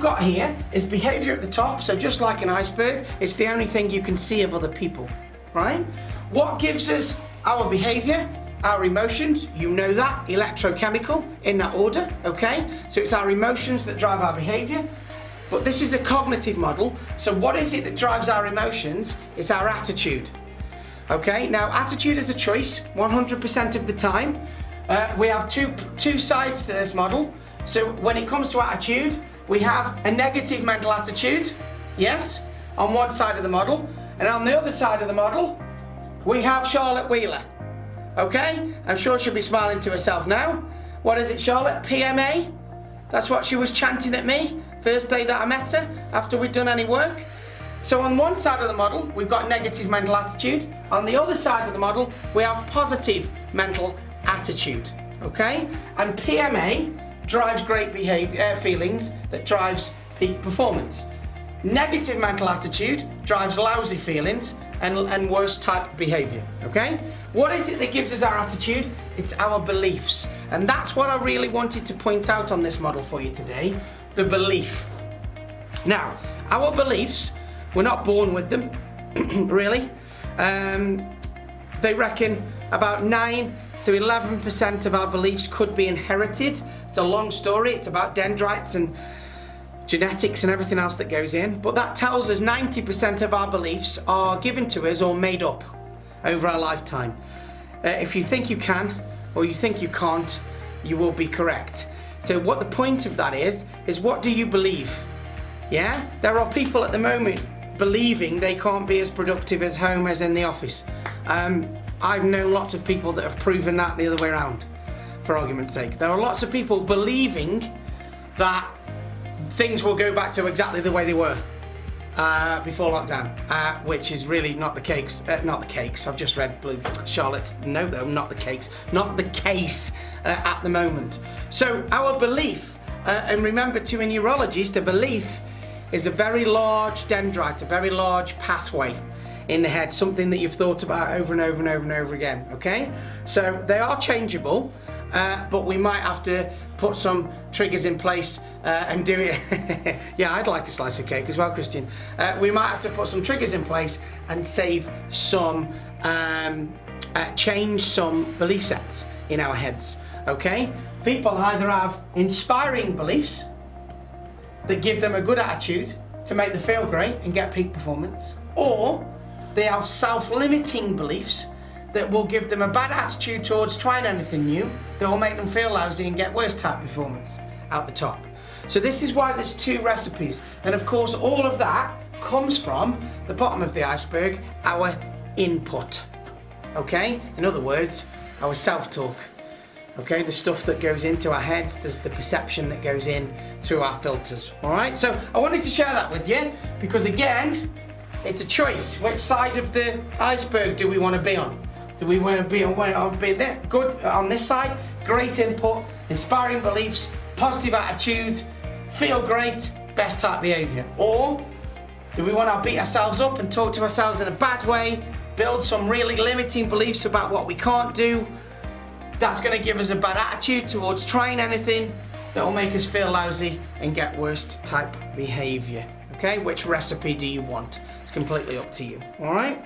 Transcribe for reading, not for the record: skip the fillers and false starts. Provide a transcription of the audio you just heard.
got here is behavior at the top. So just like an iceberg, it's the only thing you can see of other people, right? What gives us our behavior? Our emotions, you know that, electrochemical, in that order, okay? So it's our emotions that drive our behavior. But this is a cognitive model, so what is it that drives our emotions? It's our attitude, okay? Now, attitude is a choice, 100% of the time. We have two sides to this model. So when it comes to attitude, we have a negative mental attitude, yes, on one side of the model, and on the other side of the model, we have Charlotte Wheeler. Okay, I'm sure she'll be smiling to herself now. What is it, Charlotte? PMA? That's what she was chanting at me first day that I met her after we'd done any work. So on one side of the model, we've got negative mental attitude. On the other side of the model, we have positive mental attitude. Okay, and PMA drives great behavior, feelings that drives peak performance. Negative mental attitude drives lousy feelings and worse type behavior, okay? What is it that gives us our attitude? It's our beliefs. And that's what I really wanted to point out on this model for you today, the belief. Now, our beliefs, we're not born with them, really. They reckon about 9 to 11% of our beliefs could be inherited. It's a long story, it's about dendrites and genetics and everything else that goes in, but that tells us 90% of our beliefs are given to us or made up over our lifetime. If you think you can or you think you can't, you will be correct. So what the point of that is what do you believe? Yeah? There are people at the moment believing they can't be as productive at home as in the office. I've known lots of people that have proven that the other way around, for argument's sake. There are lots of people believing that things will go back to exactly the way they were before lockdown, which is really not the case. Not the case. I've just read Charlotte's. No, though, not the case. Not the case at the moment. So our belief, and remember too, in neurologists, a belief is a very large dendrite, a very large pathway in the head, something that you've thought about over and over and over and over again. Okay, so they are changeable, but we might have to put some triggers in place and do it. Yeah, I'd like a slice of cake as well, Christian. We might have to put some triggers in place and save some, change some belief sets in our heads, okay? People either have inspiring beliefs that give them a good attitude to make them feel great and get peak performance, or they have self-limiting beliefs that will give them a bad attitude towards trying anything new, that will make them feel lousy and get worse type performance out the top. So this is why there's two recipes. And of course, all of that comes from the bottom of the iceberg, our input. Okay? In other words, our self-talk. Okay? The stuff that goes into our heads, there's the perception that goes in through our filters. All right? So I wanted to share that with you because, again, it's a choice. Which side of the iceberg do we want to be on? Do we want to be on there? Good on this side, great input, inspiring beliefs, positive attitude, feel great, best type behavior? Or do we want to beat ourselves up and talk to ourselves in a bad way, build some really limiting beliefs about what we can't do? That's going to give us a bad attitude towards trying anything that will make us feel lousy and get worst type behavior. Okay, which recipe do you want? It's completely up to you, all right?